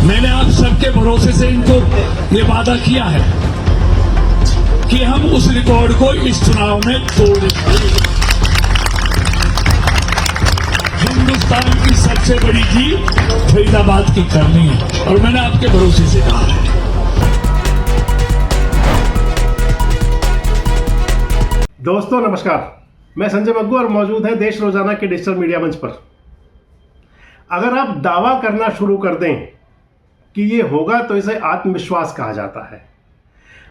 मैंने आप सबके भरोसे से इनको ये वादा किया है कि हम उस रिकॉर्ड को इस चुनाव में तोड़ेंगे। हिंदुस्तान की सबसे बड़ी जीत फरीदाबाद की करनी है और मैंने आपके भरोसे से कहा है। दोस्तों नमस्कार, मैं संजय मग्गू और मौजूद है देश रोजाना के डिजिटल मीडिया मंच पर। अगर आप दावा करना शुरू कर दें कि ये होगा तो इसे आत्मविश्वास कहा जाता है।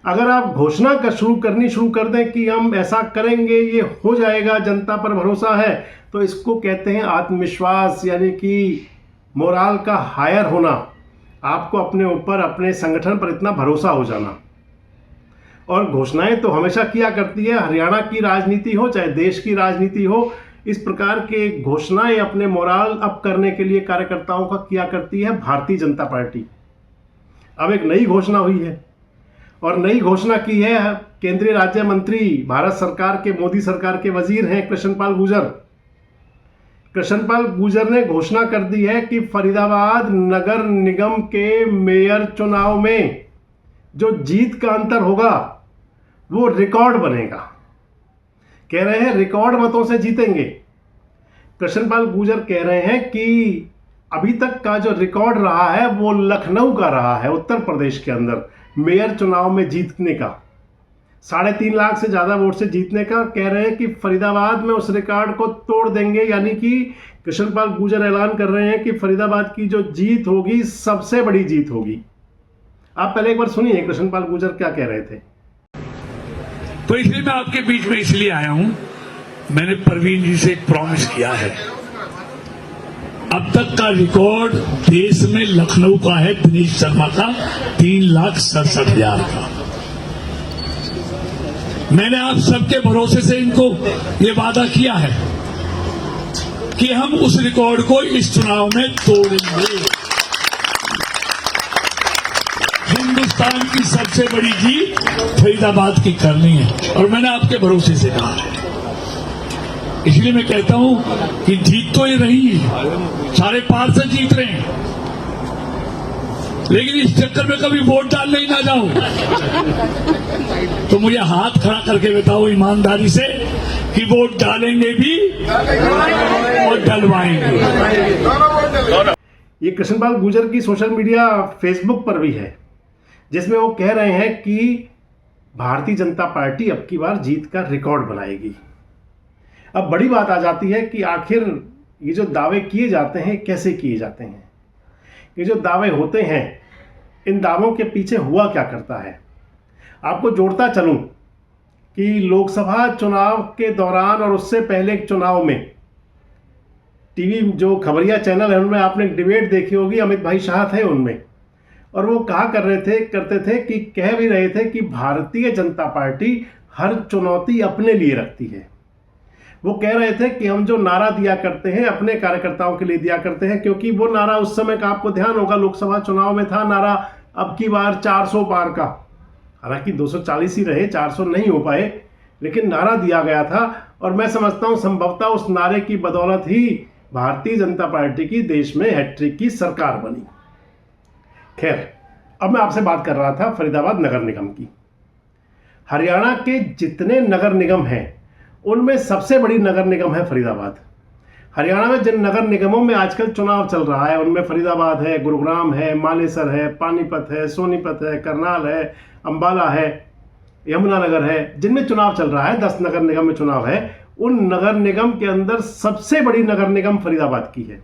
अगर आप घोषणा शुरू कर दें कि हम ऐसा करेंगे, ये हो जाएगा, जनता पर भरोसा है, तो इसको कहते हैं आत्मविश्वास, यानी कि मोराल का हायर होना, आपको अपने ऊपर, अपने संगठन पर इतना भरोसा हो जाना। और घोषणाएं तो हमेशा किया करती है, हरियाणा की राजनीति हो चाहे देश की राजनीति हो, इस प्रकार के घोषणाएं अपने मोराल अप करने के लिए कार्यकर्ताओं का किया करती है भारतीय जनता पार्टी। अब एक नई घोषणा हुई है और नई घोषणा की है केंद्रीय राज्य मंत्री, भारत सरकार के, मोदी सरकार के वजीर हैं कृष्णपाल गुर्जर। कृष्णपाल गुर्जर ने घोषणा कर दी है कि फरीदाबाद नगर निगम के मेयर चुनाव में जो जीत का अंतर होगा वो रिकॉर्ड बनेगा। कह रहे हैं रिकॉर्ड मतों से जीतेंगे। कृष्णपाल गुर्जर कह रहे हैं कि अभी तक का जो रिकॉर्ड रहा है वो लखनऊ का रहा है, उत्तर प्रदेश के अंदर मेयर चुनाव में जीतने का, 3.5 लाख से ज़्यादा वोट से जीतने का। कह रहे हैं कि फरीदाबाद में उस रिकॉर्ड को तोड़ देंगे, यानी कि कृष्णपाल गुर्जर ऐलान कर रहे हैं कि फरीदाबाद की जो जीत होगी सबसे बड़ी जीत होगी। आप पहले एक बार सुनिए कृष्णपाल गुर्जर क्या कह रहे थे। तो इसलिए मैं आपके बीच में इसलिए आया हूं, मैंने परवीन जी से एक प्रॉमिस किया है। अब तक का रिकॉर्ड देश में लखनऊ का है, दिनेश शर्मा का 3,67,000 का। मैंने आप सबके भरोसे से इनको ये वादा किया है कि हम उस रिकॉर्ड को इस चुनाव में तोड़ेंगे। हिंदुस्तान की सबसे बड़ी जीत फरीदाबाद की करनी है और मैंने आपके भरोसे से कहा है। इसलिए मैं कहता हूं कि जीत तो ये रही है, सारे पार्षद जीत रहे हैं, लेकिन इस चक्कर में कभी वोट डालने ही ना जाऊं तो मुझे हाथ खड़ा करके बताओ ईमानदारी से कि वोट डालेंगे भी और डलवाएंगे। ये कृष्णपाल गुर्जर की सोशल मीडिया फेसबुक पर भी है, जिसमें वो कह रहे हैं कि भारतीय जनता पार्टी अब की बार जीत का रिकॉर्ड बनाएगी। अब बड़ी बात आ जाती है कि आखिर ये जो दावे किए जाते हैं कैसे किए जाते हैं। ये जो दावे होते हैं, इन दावों के पीछे हुआ क्या करता है। आपको जोड़ता चलूं कि लोकसभा चुनाव के दौरान और उससे पहले चुनाव में टीवी जो खबरिया चैनल है उनमें आपने डिबेट देखी होगी, अमित भाई शाह थे उनमें, और वो करते थे कि कह भी रहे थे कि भारतीय जनता पार्टी हर चुनौती अपने लिए रखती है। वो कह रहे थे कि हम जो नारा दिया करते हैं अपने कार्यकर्ताओं के लिए दिया करते हैं, क्योंकि वो नारा उस समय का आपको ध्यान होगा, लोकसभा चुनाव में था नारा अब की बार 400 पार का। हालांकि 240 ही रहे, 400 नहीं हो पाए, लेकिन नारा दिया गया था। और मैं समझता हूं संभवतः उस नारे की बदौलत ही भारतीय जनता पार्टी की देश में हैट्रिक की सरकार बनी। खैर, अब मैं आपसे बात कर रहा था फरीदाबाद नगर निगम की। हरियाणा के जितने नगर निगम हैं उनमें सबसे बड़ी नगर निगम है फरीदाबाद। हरियाणा में जिन नगर निगमों में आजकल चुनाव चल रहा है उनमें फरीदाबाद है, गुरुग्राम है, मानेसर है, पानीपत है, सोनीपत है, करनाल है, अंबाला है, यमुनानगर है, जिनमें चुनाव चल रहा है, 10 नगर निगम में चुनाव है। उन नगर निगम के अंदर सबसे बड़ी नगर निगम फरीदाबाद की है।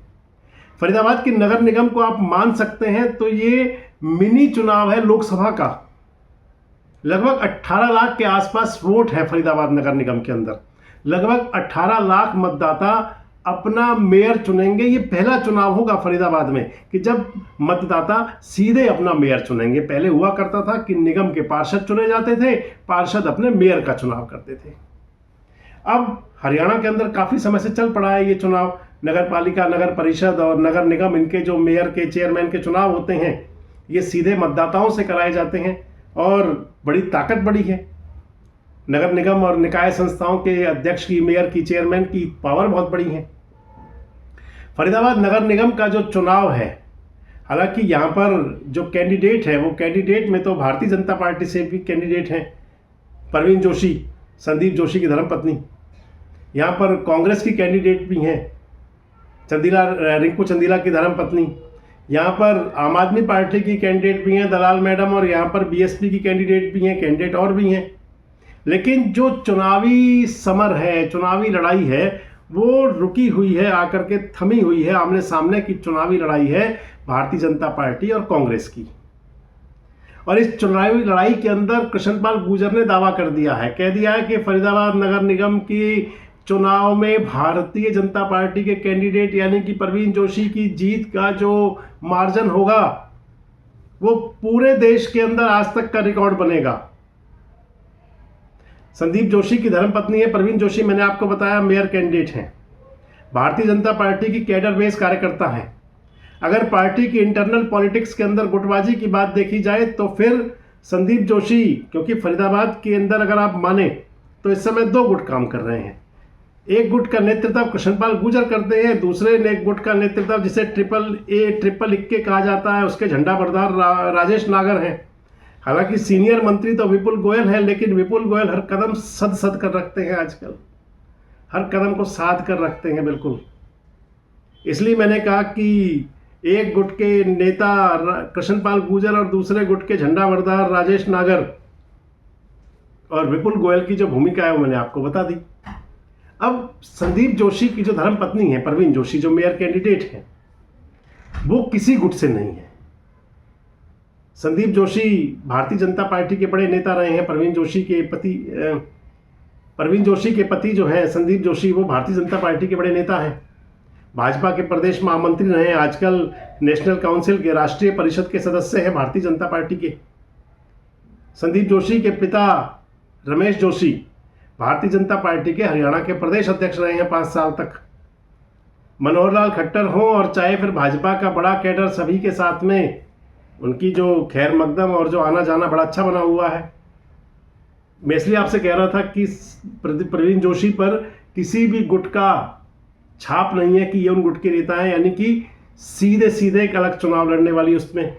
फरीदाबाद की नगर निगम को आप मान सकते हैं तो ये मिनी चुनाव है लोकसभा का। लगभग 18 लाख के आसपास वोट है फरीदाबाद नगर निगम के अंदर। लगभग 18 लाख मतदाता अपना मेयर चुनेंगे। ये पहला चुनाव होगा फरीदाबाद में कि जब मतदाता सीधे अपना मेयर चुनेंगे। पहले हुआ करता था कि निगम के पार्षद चुने जाते थे, पार्षद अपने मेयर का चुनाव करते थे। अब हरियाणा के अंदर काफी समय से चल पड़ा है ये चुनाव। नगर पालिका, नगर परिषद और नगर निगम, इनके जो मेयर के, चेयरमैन के चुनाव होते हैं ये सीधे मतदाताओं से कराए जाते हैं और बड़ी ताकत बड़ी है। नगर निगम और निकाय संस्थाओं के अध्यक्ष की, मेयर की, चेयरमैन की पावर बहुत बड़ी है। फरीदाबाद नगर निगम का जो चुनाव है हालांकि यहाँ पर जो कैंडिडेट है वो कैंडिडेट में तो भारतीय जनता पार्टी से भी कैंडिडेट हैं, परवीन जोशी, संदीप जोशी की धर्मपत्नी। यहाँ पर कांग्रेस की कैंडिडेट भी हैं, रिंकू चंदीला की धर्मपत्नी। यहाँ पर आम आदमी पार्टी की कैंडिडेट भी हैं, दलाल मैडम, और यहाँ पर बीएसपी की कैंडिडेट भी हैं, कैंडिडेट और भी हैं। लेकिन जो चुनावी समर है, चुनावी लड़ाई है, वो रुकी हुई है, आकर के थमी हुई है। आमने सामने की चुनावी लड़ाई है भारतीय जनता पार्टी और कांग्रेस की। और इस चुनावी लड़ाई के अंदर कृष्णपाल गुर्जर ने दावा कर दिया है, कह दिया है कि फरीदाबाद नगर निगम की चुनाव में भारतीय जनता पार्टी के कैंडिडेट यानी कि परवीन जोशी की जीत का जो मार्जिन होगा वो पूरे देश के अंदर आज तक का रिकॉर्ड बनेगा। संदीप जोशी की धर्मपत्नी है परवीन जोशी, मैंने आपको बताया मेयर कैंडिडेट हैं, भारतीय जनता पार्टी की कैडर बेस कार्यकर्ता हैं। अगर पार्टी की इंटरनल पॉलिटिक्स के अंदर गुटबाजी की बात देखी जाए तो फिर संदीप जोशी, क्योंकि फरीदाबाद के अंदर अगर आप माने तो इस समय 2 गुट काम कर रहे हैं। एक गुट का नेतृत्व कृष्णपाल गुर्जर करते हैं, दूसरे एक गुट का नेतृत्व जिसे ट्रिपल इक्के कहा जाता है, उसके झंडा बरदार राजेश नागर हैं। हालांकि सीनियर मंत्री तो विपुल गोयल है, लेकिन विपुल गोयल हर कदम सद कर रखते हैं, आजकल हर कदम को साध कर रखते हैं बिल्कुल। इसलिए मैंने कहा कि एक गुट के नेता कृष्णपाल गुर्जर और दूसरे गुट के झंडा बरदार राजेश नागर और विपुल गोयल की जो भूमिका है वो मैंने आपको बता दी। अब संदीप जोशी की जो धर्मपत्नी है परवीन जोशी, जो मेयर कैंडिडेट है, वो किसी गुट से नहीं है। संदीप जोशी भारतीय जनता पार्टी के बड़े नेता रहे हैं। परवीन जोशी के पति जो हैं संदीप जोशी, वो भारतीय जनता पार्टी के बड़े नेता हैं, भाजपा के प्रदेश महामंत्री रहे हैं, आजकल नेशनल काउंसिल के राष्ट्रीय परिषद के सदस्य हैं भारतीय जनता पार्टी के। संदीप जोशी के पिता रमेश जोशी भारतीय जनता पार्टी के हरियाणा के प्रदेश अध्यक्ष रहे हैं 5 साल तक। मनोहर लाल खट्टर हो और चाहे फिर भाजपा का बड़ा कैडर, सभी के साथ में उनकी जो खैर मकदम और जो आना जाना बड़ा अच्छा बना हुआ है। मैं इसलिए आपसे कह रहा था कि परवीन जोशी पर किसी भी गुट का छाप नहीं है कि ये उन गुट के नेता हैं, यानी कि सीधे एक अलग चुनाव लड़ने वाली उसमें।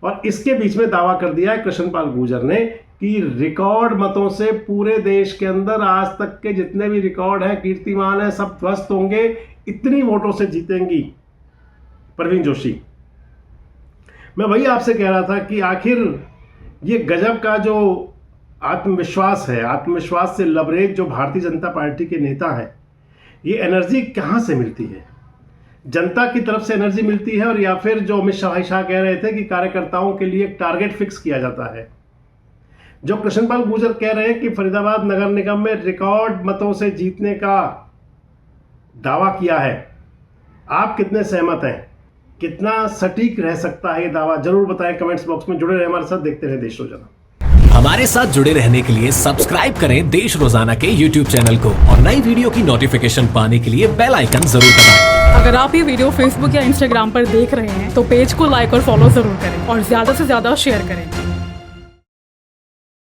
और इसके बीच में दावा कर दिया है कृष्णपाल गुर्जर ने कि रिकॉर्ड मतों से पूरे देश के अंदर आज तक के जितने भी रिकॉर्ड हैं, कीर्तिमान हैं, सब ध्वस्त होंगे, इतनी वोटों से जीतेंगी परवीन जोशी। मैं वही आपसे कह रहा था कि आखिर ये गजब का जो आत्मविश्वास है, आत्मविश्वास से लबरेज जो भारतीय जनता पार्टी के नेता हैं, ये एनर्जी कहाँ से मिलती है? जनता की तरफ से एनर्जी मिलती है, और या फिर जो अमित शाह कह रहे थे कि कार्यकर्ताओं के लिए एक टारगेट फिक्स किया जाता है। जो कृष्णपाल गुर्जर कह रहे हैं कि फरीदाबाद नगर निगम में रिकॉर्ड मतों से जीतने का दावा किया है, आप कितने सहमत हैं? कितना सटीक रह सकता है ये दावा? जरूर बताएं कमेंट्स बॉक्स में। जुड़े रहे हमारे साथ, देखते रहे देश रोजाना। हमारे साथ जुड़े रहने के लिए सब्सक्राइब करें देश रोजाना के YouTube चैनल को, और नई वीडियो की नोटिफिकेशन पाने के लिए बेल आइकन जरूर दबाएं। अगर आप ये वीडियो Facebook या Instagram पर देख रहे हैं तो पेज को लाइक और फॉलो जरूर करें और ज्यादा से ज्यादा शेयर करें।